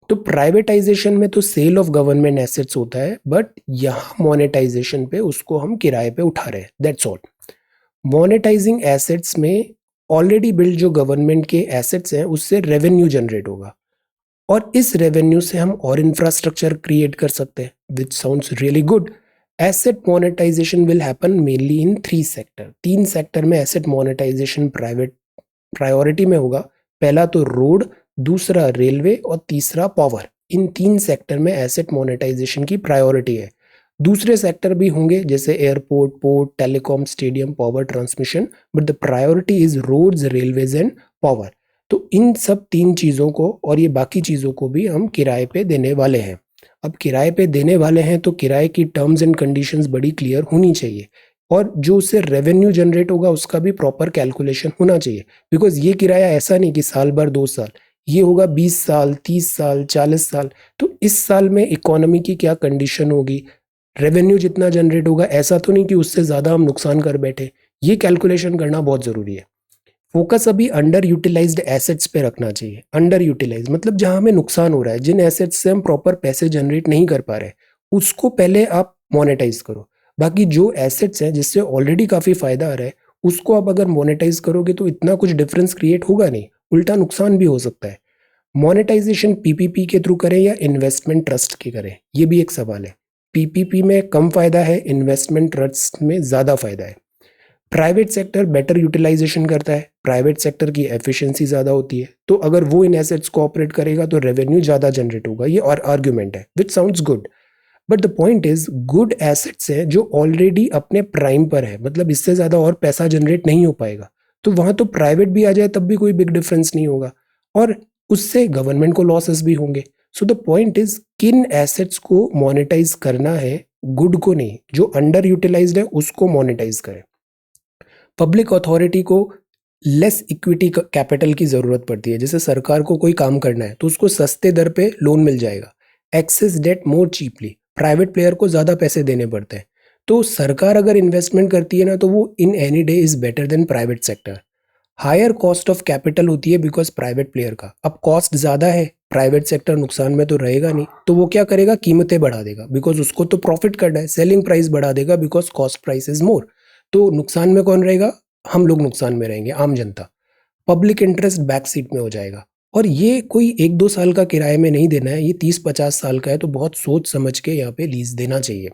तो प्राइवेटाइजेशन में तो सेल ऑफ गवर्नमेंट एसेट्स होता है, बट यहाँ मोनेटाइजेशन पे उसको हम किराए पे उठा रहे हैं, दैट्स ऑल। मोनेटाइजिंग एसेट्स में ऑलरेडी बिल्ड जो गवर्नमेंट के एसेट्स हैं उससे रेवेन्यू जनरेट होगा, और इस रेवेन्यू से हम और इंफ्रास्ट्रक्चर क्रिएट कर सकते हैं, which sounds really good. Asset monetisation will happen mainly in 3 sector. 3 sector में एसेट मोनेटाइजेशन प्रायोरिटी में होगा। पहला तो रोड, दूसरा रेलवे और तीसरा पावर। इन 3 सेक्टर में एसेट मोनेटाइजेशन की प्रायोरिटी है। दूसरे सेक्टर भी होंगे जैसे airport, port, telecom, stadium, power transmission, but the priority is roads, railways and power. तो इन सब 3 चीज़ों को और ये बाकी चीज़ों को भी हम किराए पे देने वाले हैं। अब किराए पे देने वाले हैं तो किराए की टर्म्स एंड कंडीशंस बड़ी क्लियर होनी चाहिए। और जो उससे रेवेन्यू जनरेट होगा उसका भी प्रॉपर कैलकुलेशन होना चाहिए। बिकॉज ये किराया ऐसा नहीं कि साल भर 2 साल, ये होगा 20 साल, 30 साल, 40 साल। तो इस साल में इकोनॉमी की क्या कंडीशन होगी, रेवेन्यू जितना जनरेट होगा, ऐसा तो नहीं कि उससे ज़्यादा हम नुकसान कर बैठे। ये कैलकुलेशन करना बहुत ज़रूरी है। फोकस अभी अंडर यूटिलाइज्ड एसेट्स पे रखना चाहिए। अंडर यूटिलाइज मतलब जहां हमें नुकसान हो रहा है, जिन एसेट्स से हम प्रॉपर पैसे जनरेट नहीं कर पा रहे, उसको पहले आप मोनेटाइज करो। बाकी जो एसेट्स हैं जिससे ऑलरेडी काफी फायदा आ रहा है, उसको आप अगर मोनेटाइज करोगे तो इतना कुछ डिफरेंस क्रिएट होगा नहीं, उल्टा नुकसान भी हो सकता है। मोनेटाइजेशन पीपीपी के थ्रू करें या इन्वेस्टमेंट ट्रस्ट के करें, ये भी एक सवाल है। पीपीपी में कम फायदा है, इन्वेस्टमेंट ट्रस्ट में ज्यादा फायदा है। प्राइवेट सेक्टर बेटर यूटिलाइजेशन करता है, प्राइवेट सेक्टर की एफिशिएंसी ज़्यादा होती है, तो अगर वो इन एसेट्स को ऑपरेट करेगा तो रेवेन्यू ज़्यादा जनरेट होगा। ये और आर्ग्यूमेंट है which sounds good, but the point is good assets हैं जो ऑलरेडी अपने प्राइम पर है, मतलब इससे ज़्यादा और पैसा जनरेट नहीं हो पाएगा, तो वहाँ तो प्राइवेट भी आ जाए तब भी कोई बिग डिफरेंस नहीं होगा, और उससे गवर्नमेंट को लॉसेस भी होंगे। सो द पॉइंट इज किन एसेट्स को मोनेटाइज करना है, गुड को नहीं, जो अंडर यूटिलाइज्ड है उसको मोनेटाइज करें। पब्लिक अथॉरिटी को लेस इक्विटी कैपिटल की ज़रूरत पड़ती है। जैसे सरकार को कोई काम करना है तो उसको सस्ते दर पे लोन मिल जाएगा, एक्सेस डेट मोर चीपली। प्राइवेट प्लेयर को ज़्यादा पैसे देने पड़ते हैं। तो सरकार अगर इन्वेस्टमेंट करती है ना, तो वो in any day is better than private sector. Higher cost of capital होती है बिकॉज प्राइवेट प्लेयर का, अब कॉस्ट ज़्यादा है, प्राइवेट सेक्टर नुकसान में तो रहेगा नहीं, तो वो क्या करेगा, कीमतें बढ़ा देगा, बिकॉज उसको तो प्रॉफिट करना है, सेलिंग प्राइस बढ़ा देगा because cost price is more. तो नुकसान में कौन रहेगा, हम लोग नुकसान में रहेंगे, आम जनता। पब्लिक इंटरेस्ट बैक सीट में हो जाएगा। और ये कोई 1-2 साल का किराए में नहीं देना है, ये 30-50 साल का है, तो बहुत सोच समझ के यहाँ पे लीज देना चाहिए।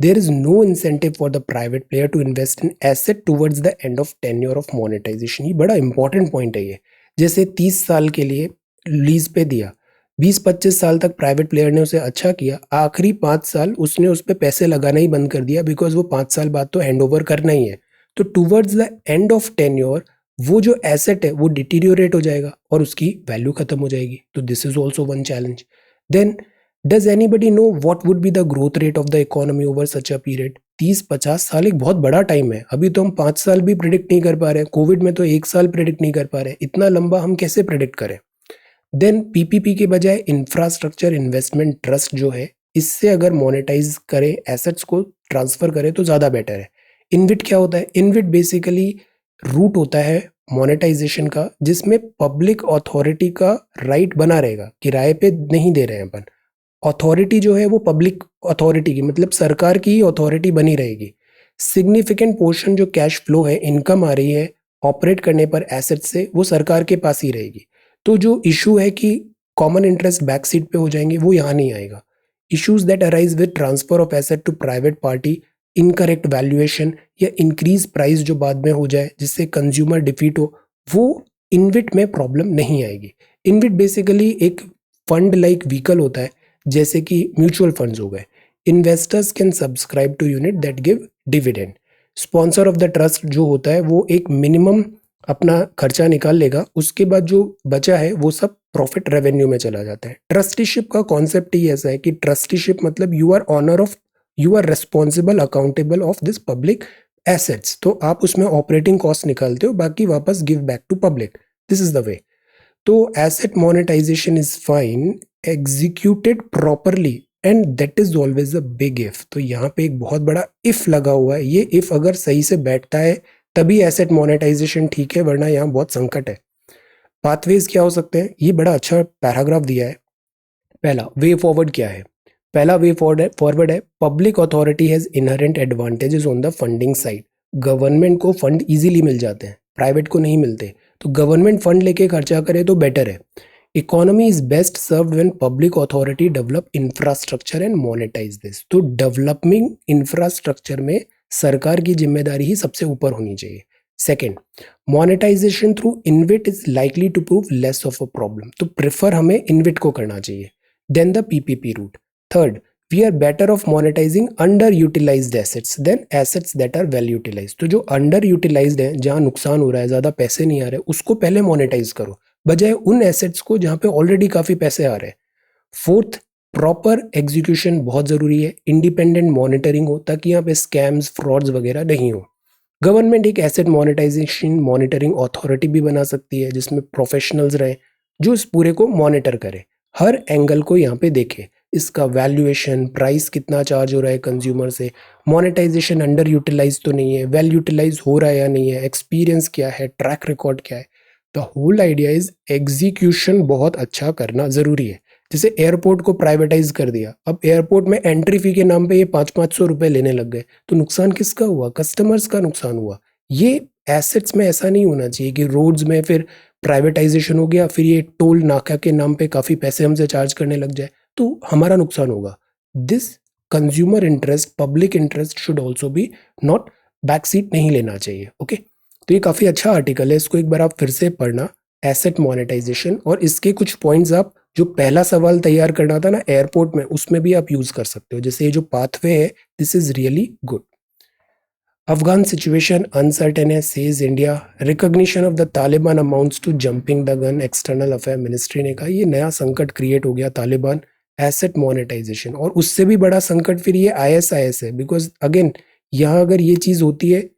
There is no incentive for the private player to invest in asset towards the end of tenure of monetisation. ये बड़ा इंपॉर्टेंट पॉइंट है ये। जैसे 30 साल के लिए लीज पे दिया, 20-25 साल तक प्राइवेट प्लेयर ने उसे अच्छा किया, आखिरी 5 साल उसने उस पर पैसे लगाना ही बंद कर दिया, बिकॉज वो 5 साल बाद तो हैंड ओवर करना ही है। तो towards the end of tenure वो जो एसेट है वो डिटीरियोरेट हो जाएगा और उसकी वैल्यू खत्म हो जाएगी। तो this is also one challenge. Then does anybody know what would be the growth rate of the economy over such a period. 30-50 साल एक बहुत बड़ा टाइम है। अभी तो हम 5 साल भी प्रिडिक्ट नहीं कर पा रहे हैं, कोविड में तो 1 साल प्रिडिक्ट नहीं कर पा रहे हैं, इतना लंबा हम कैसे प्रिडिक्ट करें। देन पीपीपी के बजाय इंफ्रास्ट्रक्चर इन्वेस्टमेंट ट्रस्ट जो है, इससे अगर मोनेटाइज करें, एसेट्स को ट्रांसफर करें तो ज़्यादा बेटर है। इनविट क्या होता है, इनविट बेसिकली रूट होता है मोनेटाइजेशन का, जिसमें पब्लिक अथॉरिटी का राइट बना रहेगा, किराए पे नहीं दे रहे हैं अपन। अथॉरिटी जो है वो पब्लिक अथॉरिटी की, मतलब सरकार की अथॉरिटी बनी रहेगी। सिग्निफिकेंट पोर्शन जो कैश फ्लो है, इनकम आ रही है ऑपरेट करने पर एसेट से, वो सरकार के पास ही रहेगी। तो जो इशू है कि कॉमन इंटरेस्ट बैक सीट पे हो जाएंगे, वो यहाँ नहीं आएगा। Issues that arise with transfer of asset to private party, incorrect valuation या इंक्रीज प्राइस जो बाद में हो जाए जिससे कंज्यूमर डिफीट हो, वो इनविट में प्रॉब्लम नहीं आएगी। इनविट बेसिकली एक फंड लाइक व्हीकल होता है, जैसे कि म्यूचुअल फंड्स हो गए। Investors can subscribe to unit that give dividend. Sponsor of the trust जो होता है वो एक मिनिमम अपना खर्चा निकाल लेगा, उसके बाद जो बचा है वो सब प्रॉफिट रेवेन्यू में चला जाता है। ट्रस्टीशिप का कॉन्सेप्ट ही ऐसा है कि ट्रस्टीशिप मतलब you are owner of, you are responsible accountable of this public assets. तो आप उसमें ऑपरेटिंग कॉस्ट निकालते हो, बाकी वापस give back to public. This is the way. तो asset monetisation is fine executed properly, and that is always a big if. तो यहाँ पे एक बहुत बड़ा इफ लगा हुआ है, ये इफ अगर सही से बैठता है तभी एसेट मोनेटाइजेशन ठीक है, वरना यहाँ बहुत संकट है। पाथवेज क्या हो सकते हैं, ये बड़ा अच्छा पैराग्राफ दिया है। पहला वे फॉरवर्ड क्या है, पहला वे फॉरवर्ड है public authority has inherent advantages on the funding side. Government को फंड इजीली मिल जाते हैं, प्राइवेट को नहीं मिलते, तो गवर्नमेंट फंड लेके खर्चा करे तो बेटर है। Economy is best served when public authority develop infrastructure and monetise this. तो डेवलपिंग इंफ्रास्ट्रक्चर में सरकार की जिम्मेदारी ही सबसे ऊपर होनी चाहिए। Second, monetisation through InvIT is likely to prove less of a problem. तो प्रेफर हमें इनविट को करना चाहिए than the PPP route. Third, we are better off monetising underutilised assets than assets that are well utilised. तो जो under utilised है, जहाँ नुकसान हो रहा है, ज़्यादा पैसे नहीं आ रहे, उसको पहले मोनेटाइज करो, बजाय उन एसेट्स को जहाँ पे ऑलरेडी काफ़ी पैसे आ रहे हैं। फोर्थ, प्रॉपर एग्जीक्यूशन बहुत ज़रूरी है, इंडिपेंडेंट मॉनिटरिंग हो ताकि यहाँ पे स्कैम्स फ्रॉड्स वगैरह नहीं हो। गवर्नमेंट एक एसेट मोनेटाइजेशन मॉनिटरिंग अथॉरिटी भी बना सकती है जिसमें प्रोफेशनल्स रहे जो इस पूरे को मॉनिटर करे, हर एंगल को यहाँ पे देखे, इसका वैल्यूएशन, प्राइस कितना चार्ज हो रहा है कंज्यूमर से, मोनेटाइजेशन अंडर यूटिलाइज तो नहीं है, वेल यूटिलाइज हो रहा है या नहीं है, एक्सपीरियंस क्या है, ट्रैक रिकॉर्ड क्या है। The whole idea is execution बहुत अच्छा करना ज़रूरी है। जैसे एयरपोर्ट को प्राइवेटाइज कर दिया, अब एयरपोर्ट में एंट्री फी के नाम पे ये 500-500 रुपए लेने लग गए, तो नुकसान किसका हुआ? कस्टमर्स का नुकसान हुआ। ये एसेट्स में ऐसा नहीं होना चाहिए कि रोड्स में फिर प्राइवेटाइजेशन हो गया, फिर ये टोल नाका के नाम पे काफ़ी पैसे हमसे चार्ज करने लग जाए तो हमारा नुकसान होगा। This consumer interest, public interest should also be not, back seat नहीं लेना चाहिए। ओके, तो ये काफ़ी अच्छा आर्टिकल है, इसको एक बार आप फिर से पढ़ना, एसेट मोनेटाइजेशन, और इसके कुछ पॉइंट्स आप जो पहला सवाल तैयार करना था ना एयरपोर्ट में, उसमें भी आप यूज कर सकते हो। जैसे ये जो पाथवे है, this is really good. Afghan situation uncertain है, says India, recognition of the Taliban amounts to jumping the gun, external affair ministry ने कहा ये नया संकट क्रिएट हो गया तालिबान, एसेट मोनेटाइजेशन, और उससे भी बड़ा संकट फिर ये ISIS है, बिकॉज अगेन यहाँ अगर ये चीज़ होती है,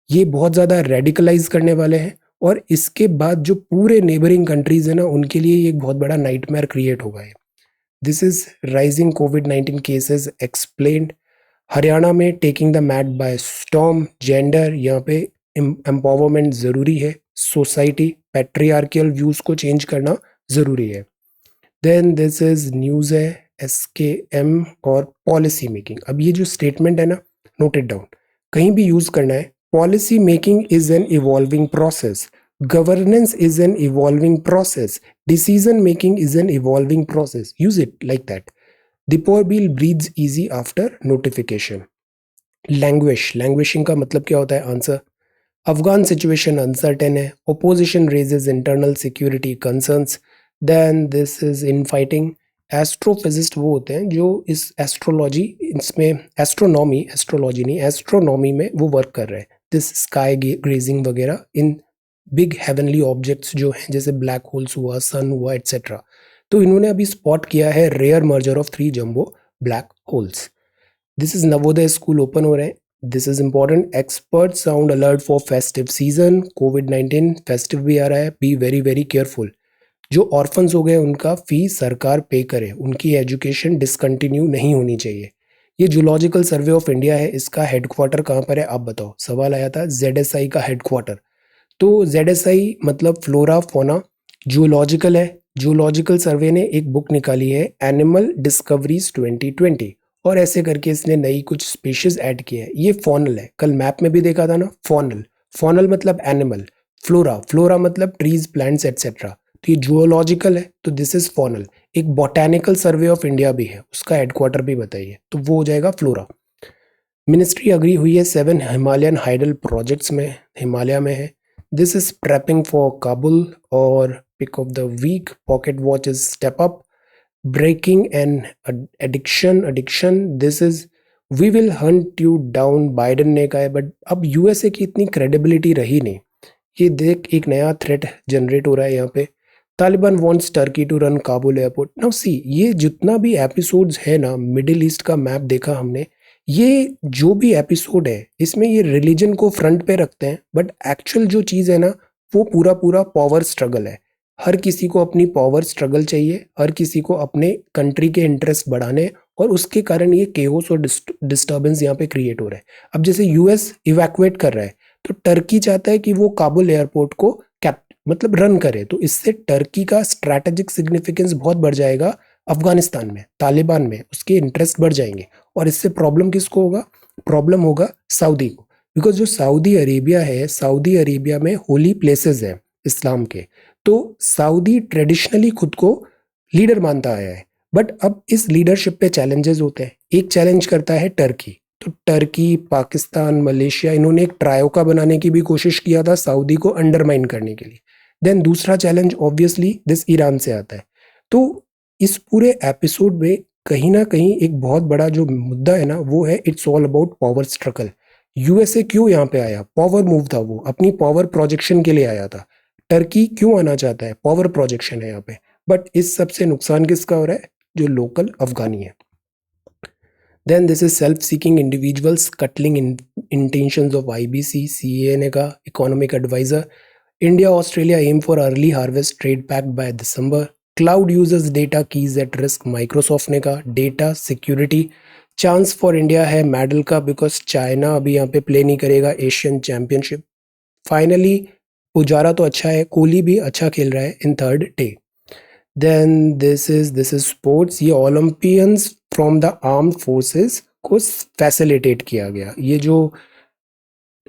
ये बहुत ज़्यादा रेडिकलाइज करने वाले हैं, और इसके बाद जो पूरे नेबरिंग कंट्रीज है ना उनके लिए ये एक बहुत बड़ा नाइटमेयर क्रिएट होगा। दिस इज राइजिंग कोविड-19 केसेस एक्सप्लेन्ड, हरियाणा में taking the mat by storm, gender, यहाँ पे एम्पावरमेंट ज़रूरी है, सोसाइटी पैट्रियार्कियल व्यूज़ को चेंज करना ज़रूरी है। देन दिस इज न्यूज़ है SKM और पॉलिसी मेकिंग। अब ये जो स्टेटमेंट है ना, नोट इट डाउन, कहीं भी यूज़ करना है। Policy making is an evolving process, governance is an evolving process, decision making is an evolving process, use it like that. Dipor bill breathes easy after notification. Languishing का मतलब क्या होता है? Answer, Afghan situation uncertain है, opposition raises internal security concerns, then this is infighting. Astrophysicist वो होते हैं जो इस एस्ट्रोलॉजी, इसमें एस्ट्रोलॉजी नहीं, एस्ट्रोनॉमी में वो वर्क कर रहे हैं, दिस स्काई ग्रेजिंग वगैरह इन बिग हेवनली ऑब्जेक्ट्स जो हैं, जैसे ब्लैक होल्स हुआ, सन हुआ, एट्सेट्रा। तो इन्होंने अभी स्पॉट किया है rare merger of 3 jumbo black holes. This is Navodaya school open हो रहे हैं, this is important. Expert sound alert for festive season, कोविड-19 फेस्टिव भी आ रहा है, बी वेरी वेरी केयरफुल। जो ऑर्फन्स हो गए उनका फी सरकार पे करे, उनकी एजुकेशन डिसकंटिन्यू नहीं होनी चाहिए। ये जूलॉजिकल सर्वे ऑफ इंडिया है, इसका हेडक्वार्टर कहाँ पर है आप बताओ? सवाल आया था, ZSI का हेडक्वार्टर। तो ZSI मतलब फ्लोरा फोना, जूलॉजिकल है। जूलॉजिकल सर्वे ने एक बुक निकाली है एनिमल डिस्कवरीज 2020, और ऐसे करके इसने नई कुछ स्पीशीज ऐड की है। ये फॉनल है, कल मैप में भी देखा था ना, फॉनल। फॉनल मतलब एनिमल, फ्लोरा मतलब ट्रीज, प्लांट्स, एटसेट्रा। तो ये जूलॉजिकल है, तो दिस इज फॉनल। एक बोटैनिकल सर्वे ऑफ इंडिया भी है, उसका हेडक्वार्टर भी बताइए, तो वो हो जाएगा फ्लोरा। मिनिस्ट्री अग्री हुई है 7 हिमालयन हाइडल प्रोजेक्ट्स में, हिमालय में है। This is prepping for Kabul, or pick of the week, pocket watch is step up, breaking an addiction, this is we will hunt you down, Biden ने कहा है। But अब USA की इतनी credibility रही नहीं, ये देख एक नया थ्रेट जनरेट हो रहा है यहाँ पे। Taliban wants Turkey to run Kabul airport. Now see, ये जितना भी एपिसोड्स है ना, मिडिल ईस्ट का मैप देखा हमने, ये जो भी एपिसोड है इसमें ये रिलीजन को फ्रंट पे रखते हैं, बट एक्चुअल जो चीज़ है ना वो पूरा पूरा पावर स्ट्रगल है। हर किसी को अपनी पावर स्ट्रगल चाहिए, हर किसी को अपने कंट्री के इंटरेस्ट बढ़ाने, और उसके कारण ये केओस और डिस्टर्बेंस यहाँ पे क्रिएट हो रहा है। अब जैसे US इवैक्यूएट कर रहा है, तो टर्की चाहता है कि वो काबुल एयरपोर्ट को मतलब रन करे, तो इससे टर्की का स्ट्रैटेजिक सिग्निफिकेंस बहुत बढ़ जाएगा अफगानिस्तान में, तालिबान में उसके इंटरेस्ट बढ़ जाएंगे। और इससे प्रॉब्लम किसको होगा? प्रॉब्लम होगा सऊदी को, बिकॉज जो सऊदी अरेबिया है, सऊदी अरेबिया में होली प्लेसेस हैं इस्लाम के, तो सऊदी ट्रेडिशनली खुद को लीडर मानता आया है। बट अब इस लीडरशिप पे चैलेंजेस होते हैं। एक चैलेंज करता है टर्की, तो टर्की, पाकिस्तान, मलेशिया, इन्होंने एक ट्रायोका बनाने की भी कोशिश किया था सऊदी को अंडरमाइन करने के लिए। देन दूसरा चैलेंज ऑब्वियसली दिस ईरान से आता है। तो इस पूरे एपिसोड में कहीं ना कहीं एक बहुत बड़ा जो मुद्दा है ना वो है, it's all about power struggle. USA क्यों यहाँ पे आया? पावर मूव था, वो अपनी पावर प्रोजेक्शन के लिए आया था। टर्की क्यों आना चाहता है? पावर प्रोजेक्शन है यहाँ पे। बट इस सबसे नुकसान किसका हो रहा है? जो लोकल अफगानी है। Then this is self seeking individuals curtailing intentions of IBC, CA ने कहा, economic adviser. India Australia aim for early harvest trade pact by December. Cloud users data keys at risk, Microsoft ने कहा। Data security chance for India है medal का, because China अभी यहाँ पे play नहीं करेगा एशियन चैंपियनशिप। फाइनली पुजारा तो अच्छा है, कोहली भी अच्छा खेल रहा है in third day. Then this is sports, ये Olympians from the armed forces को फैसिलिटेट किया गया। ये जो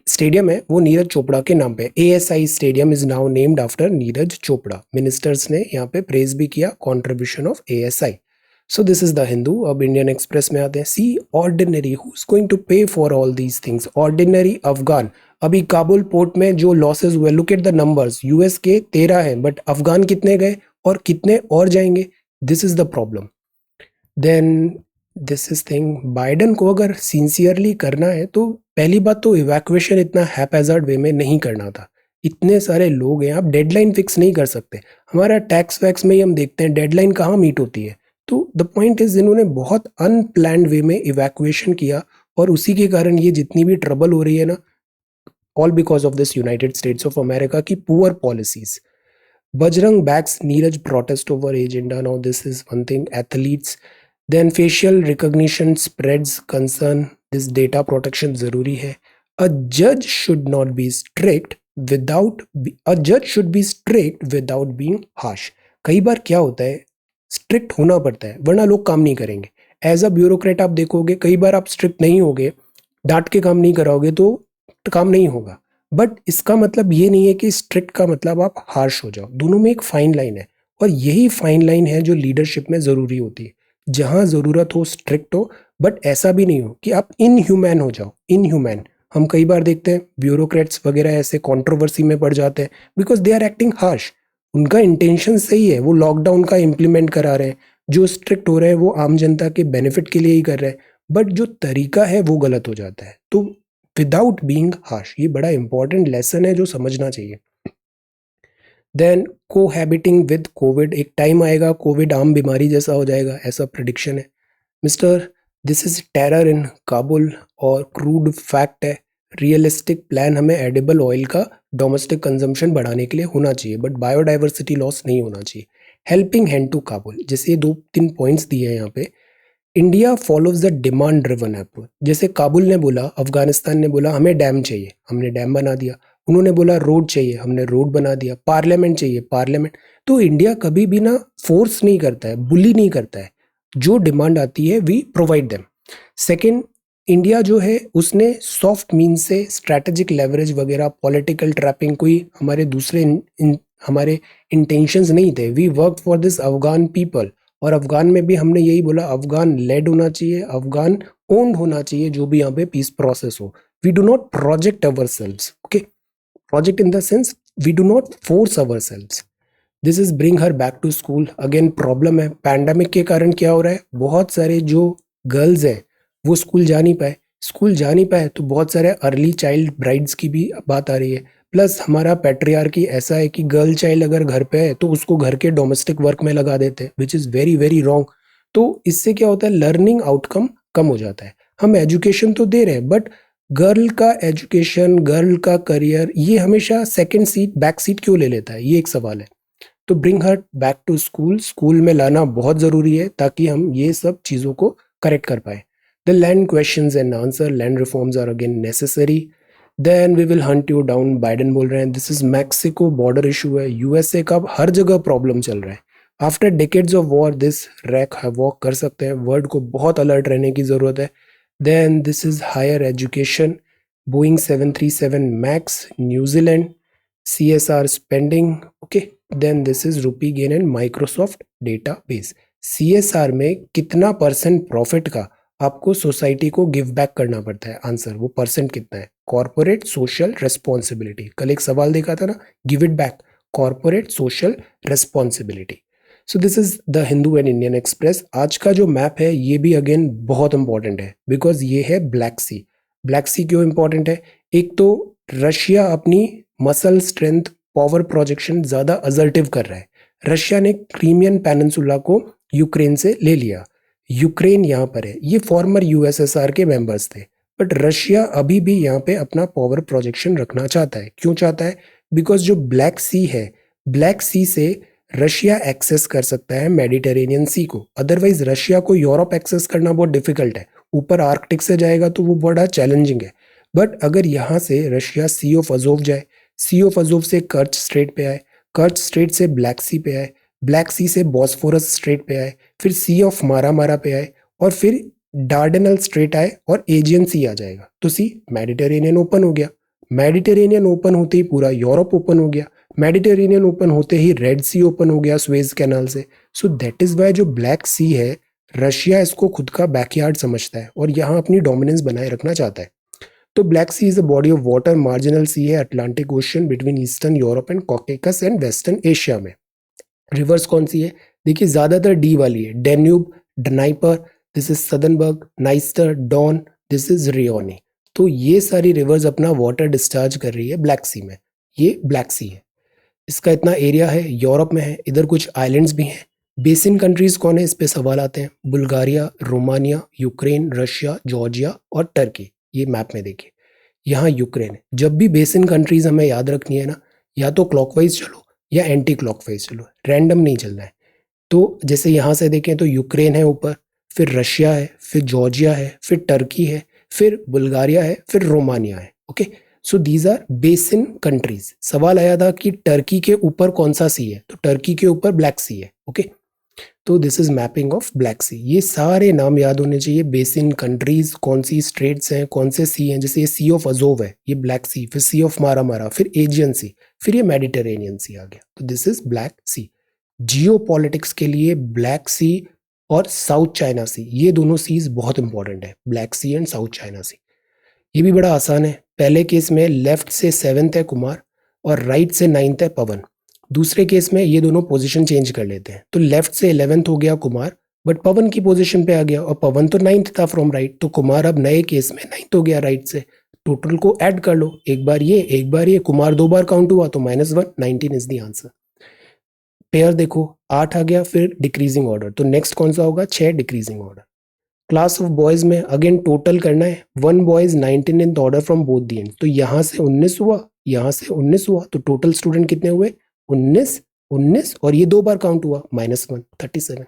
स्टेडियम है वो नीरज चोपड़ा के नाम पे, ASI stadium is now named after Neeraj Chopra. Ministers ने यहाँ पे प्रेज भी किया contribution of ASI. So this is the Hindu. अब इंडियन एक्सप्रेस में आते हैं। See ordinary, who is going to pay for all these things? Ordinary Afghan. अभी काबुल पोर्ट में जो लॉसेस हुए, look at the numbers, US के 13 हैं, बट अफगान कितने गए और कितने और जाएंगे? This is the problem. Then this is thing, Biden को अगर सिंसियरली करना है तो पहली बात तो इवैक्यूएशन इतना हैपहैज़र्ड वे में नहीं करना था। इतने सारे लोग हैं, आप डेडलाइन फिक्स नहीं कर सकते। हमारा टैक्स वैक्स में ही हम देखते हैं डेडलाइन कहाँ मीट होती है। तो द पॉइंट इज, इन्होंने बहुत अनप्लैंड वे में इवैक्यूएशन किया और उसी के कारण ये जितनी भी ट्रबल हो रही है ना, all because of this United States of America की poor policies. Bajrang backs Neeraj protest over agenda. Now this is one thing. Athletes. Then facial recognition spreads concern. This data protection जरूरी है. A judge should not be strict without a judge should be strict without being harsh. कई बार क्या होता है, strict होना पड़ता है वरना लोग काम नहीं करेंगे। एज अ ब्यूरोक्रेट आप देखोगे कई बार आप स्ट्रिक्ट नहीं होगे, डांट के काम नहीं कराओगे तो काम नहीं होगा। बट इसका मतलब ये नहीं है कि स्ट्रिक्ट का मतलब आप हार्श हो जाओ। दोनों में एक फाइन लाइन है और यही फाइन लाइन है जो लीडरशिप में ज़रूरी होती है। जहाँ ज़रूरत हो स्ट्रिक्ट हो, बट ऐसा भी नहीं हो कि आप इनह्यूमैन हो जाओ। इनह्यूमैन हम कई बार देखते हैं ब्यूरोक्रेट्स वगैरह ऐसे कंट्रोवर्सी में पड़ जाते हैं because they are acting harsh. उनका इंटेंशन सही है, वो लॉकडाउन का इम्प्लीमेंट करा रहे हैं, जो स्ट्रिक्ट हो रहे हैं वो आम जनता के बेनिफिट के लिए ही कर रहे हैं, बट जो तरीका है वो गलत हो जाता है। तो विदाउट बीइंग हार्श, ये बड़ा इंपॉर्टेंट लेसन है जो समझना चाहिए। देन कोहैबिटिंग विद कोविड, एक टाइम आएगा कोविड आम बीमारी जैसा हो जाएगा, ऐसा प्रिडिक्शन है। मिस्टर दिस इज टेरर इन काबुल और क्रूड फैक्ट है। रियलिस्टिक प्लान हमें एडिबल ऑयल का डोमेस्टिक कंजम्पशन बढ़ाने के लिए होना चाहिए, बट बायोडाइवर्सिटी लॉस नहीं होना चाहिए। हेल्पिंग हैंड टू काबुल, जैसे 2-3 पॉइंट्स दिए हैं यहाँ पे। India follows the demand driven approach. जैसे काबुल ने बोला, अफगानिस्तान ने बोला हमें डैम चाहिए, हमने डैम बना दिया। उन्होंने बोला रोड चाहिए, हमने रोड बना दिया। पार्लियामेंट चाहिए, पार्लियामेंट। तो इंडिया कभी भी ना फोर्स नहीं करता है, बुली नहीं करता है। जो डिमांड आती है we provide them. Second, India जो है उसने सॉफ्ट मीन से स्ट्रैटेजिक लेवरेज वगैरह, पॉलिटिकल ट्रैपिंग, कोई हमारे दूसरे हमारे इंटेंशंस नहीं थे। We work for this Afghan people, और अफगान में भी हमने यही बोला अफगान लेड होना चाहिए, अफगान ओन्ड होना चाहिए जो भी यहाँ पे पीस प्रोसेस हो। We do not project ourselves, okay, project in the sense we do not force ourselves. This is bring her back to school. Again problem है, पैंडेमिक के कारण क्या हो रहा है, बहुत सारे जो गर्ल्स हैं वो स्कूल जा नहीं पाए। स्कूल जा नहीं पाए तो बहुत सारे अर्ली चाइल्ड ब्राइड्स की भी बात आ रही है। प्लस हमारा पैट्रियार्की ऐसा है कि गर्ल चाइल्ड अगर घर पे है तो उसको घर के डोमेस्टिक वर्क में लगा देते हैं, which is very very wrong. तो इससे क्या होता है, लर्निंग आउटकम कम हो जाता है। हम एजुकेशन तो दे रहे हैं बट गर्ल का एजुकेशन, गर्ल का करियर, ये हमेशा सेकंड सीट, बैक सीट क्यों ले लेता है, ये एक सवाल है। तो bring her back to school, school में लाना बहुत ज़रूरी है ताकि हम ये सब चीज़ों को करेक्ट कर पाए। The land questions and answer, land reforms are again necessary. Then we will hunt you down, Biden बोल रहे हैं। This is Mexico border issue है, यूएसए का हर जगह प्रॉब्लम चल रहा है। After decades of war this wreck havoc कर सकते हैं, वर्ल्ड को बहुत अलर्ट रहने की ज़रूरत है। Then this is higher education, Boeing 737 Max, New Zealand, CSR spending, okay. Then this is rupee gain and Microsoft database. CSR में कितना परसेंट प्रॉफिट का आपको सोसाइटी को गिव बैक करना पड़ता है, आंसर वो परसेंट कितना है, कॉर्पोरेट सोशल रेस्पॉन्सिबिलिटी। कल एक सवाल देखा था ना, give it back, corporate social responsibility. So this is the Hindu and Indian express. आज का जो मैप है ये भी अगेन बहुत इंपॉर्टेंट है बिकॉज ये है ब्लैक सी। ब्लैक सी क्यों इंपॉर्टेंट है, एक तो रशिया अपनी मसल स्ट्रेंथ, पावर प्रोजेक्शन ज़्यादा असर्टिव कर रहा है। रशिया ने क्रीमियन पेनिनसुला को यूक्रेन से ले लिया। यूक्रेन यहाँ पर है, ये फॉर्मर यूएसएसआर के मेंबर्स थे, बट रशिया अभी भी यहाँ पे अपना पावर प्रोजेक्शन रखना चाहता है। क्यों चाहता है? बिकॉज जो ब्लैक सी है, ब्लैक सी से रशिया एक्सेस कर सकता है मेडिटेरेनियन सी को, अदरवाइज रशिया को यूरोप एक्सेस करना बहुत डिफिकल्ट है। ऊपर आर्कटिक से जाएगा तो वो बड़ा चैलेंजिंग है। बट अगर यहाँ से रशिया सी ऑफ अजोव जाए, सी ऑफ अजोव से कर्च स्ट्रेट पे आए, कर्च स्ट्रेट से ब्लैक सी पे आए, ब्लैक सी से बॉस्फोरस स्ट्रेट पे आए, फिर सी ऑफ मारा मारा पे आए, और फिर डार्डेनल स्ट्रेट आए और एजियन सी आ जाएगा, तो सी मेडिटेरेनियन ओपन हो गया। मेडिटेरेनियन ओपन होते ही पूरा यूरोप ओपन हो गया। मेडिटेरेनियन ओपन होते ही रेड सी ओपन हो गया स्वेज कैनाल से। सो दैट इज वाई जो ब्लैक सी है, रशिया इसको खुद का बैकयार्ड समझता है और यहाँ अपनी डोमिनेंस बनाए रखना चाहता है। तो Black Sea is a body of water, marginal sea है Atlantic Ocean between eastern Europe and Caucasus and western Asia में। रिवर्स कौन सी है? देखिए ज्यादातर डी वाली है, Danube, Dnieper, this is Southern Bug, Dniester, Don, this is Rioni. तो ये सारी रिवर्स अपना वाटर डिस्चार्ज कर रही है ब्लैक सी में। ये ब्लैक सी है, इसका इतना एरिया है, यूरोप में है, इधर कुछ आइलैंड्स भी हैं। बेसिन कंट्रीज कौन है, इस पे सवाल आते हैं। Bulgaria, Romania, Ukraine, Russia, Georgia और टर्की। ये मैप में देखिए, यहाँ यूक्रेन है। जब भी बेसिन कंट्रीज हमें याद रखनी है ना, या तो क्लॉकवाइज चलो या एंटी क्लॉकवाइज चलो, रैंडम नहीं चलना है। तो जैसे यहाँ से देखें तो यूक्रेन है ऊपर, फिर रशिया है, फिर जॉर्जिया है, फिर टर्की है, फिर बुल्गारिया है, फिर रोमानिया है। Okay, so these are basin countries. सवाल आया था कि टर्की के ऊपर कौन सा सी है, तो टर्की के ऊपर ब्लैक सी है। ओके, तो this is mapping of Black Sea. ये सारे नाम याद होने चाहिए, बेसिन कंट्रीज, कौन सी स्ट्रेट्स हैं, कौन से सी हैं। जैसे ये सी ऑफ अजोव है, ये ब्लैक सी, फिर सी ऑफ मारा मारा, फिर एजियन सी, फिर ये मेडिटेरेनियन सी आ गया। तो this is black sea. Geopolitics के लिए ब्लैक सी और साउथ चाइना सी, ये दोनों सीज बहुत इंपॉर्टेंट है, Black Sea and South China Sea. ये भी बड़ा आसान है। पहले केस में लेफ्ट से 7th है कुमार और राइट से 9th है पवन। दूसरे केस में ये दोनों पोजीशन चेंज कर लेते हैं, तो लेफ्ट से 11th हो गया कुमार, बट पवन की पोजीशन पे आ गया, और पवन तो 9th था फ्रॉम राइट, तो कुमार अब नए केस में 9th हो गया राइट से। टोटल को ऐड कर लो, एक बार ये एक बार ये, कुमार 2 बार काउंट हुआ तो -1, 19 इज द आंसर। पेयर देखो 8 आ गया, फिर डिक्रीजिंग ऑर्डर, तो नेक्स्ट कौन सा होगा? 6 decreasing order. Class of boys में अगेन टोटल करना है, 1 boys 19 in order from both the and, तो यहाँ से 19 हुआ, यहाँ से 19 हुआ, तो टोटल स्टूडेंट कितने हुए? 19, 19, और ये 2 बार काउंट हुआ, -1, 37।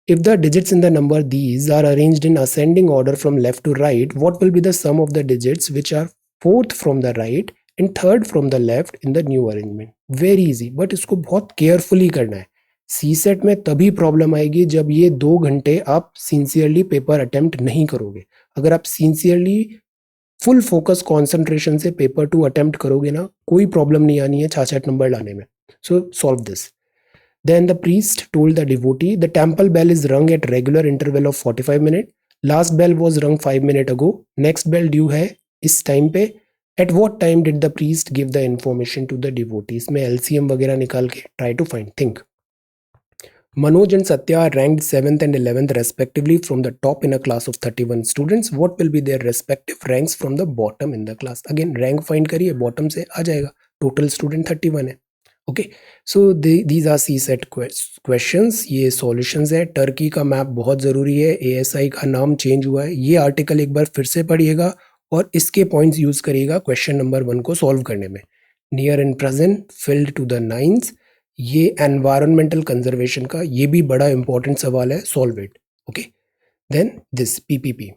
If the digits in the number these are arranged in ascending order from left to right, what will be the sum of the digits which are fourth from the right and third from the left in the new arrangement? Very easy, but इसको बहुत carefully करना है। सी set में तभी problem आएगी जब ये 2 घंटे आप सिंसियरली पेपर अटेम्प्ट नहीं करोगे। अगर आप सिंसियरली फुल फोकस कॉन्सेंट्रेशन से पेपर 2 अटेम्प्ट करोगे ना, कोई प्रॉब्लम नहीं आनी है 66 नंबर लाने में। सो solve this. Then the priest told the devotee, the temple bell is rung at regular interval of 45 minutes. Last bell was rung 5 minutes ago. Next bell due है इस टाइम पे. At what time did the priest give the information to the devotee? इसमें LCM वगैरह निकाल के try to find. Think. Manoj and Satya are ranked 7th and 11th respectively from the top in a class of 31 students. What will be their respective ranks from the bottom in the class? Again rank find करिए, bottom से आ जाएगा. Total student 31 है. Okay, so these are CSAT questions. ये solutions है। Turkey का map बहुत ज़रूरी है, एएसआई का नाम चेंज हुआ है। ये आर्टिकल एक बार फिर से पढ़िएगा और इसके पॉइंट्स यूज़ करिएगा क्वेश्चन नंबर 1 को सॉल्व करने में। Near and present filled to the nines, ये एनवायरमेंटल कंजर्वेशन का, ये भी बड़ा इंपॉर्टेंट सवाल है, solve it. Okay, then this PPP.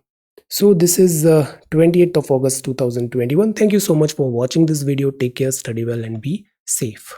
So this is 28th of August 2021. Thank you so much for watching this video. Take care, study well and be safe.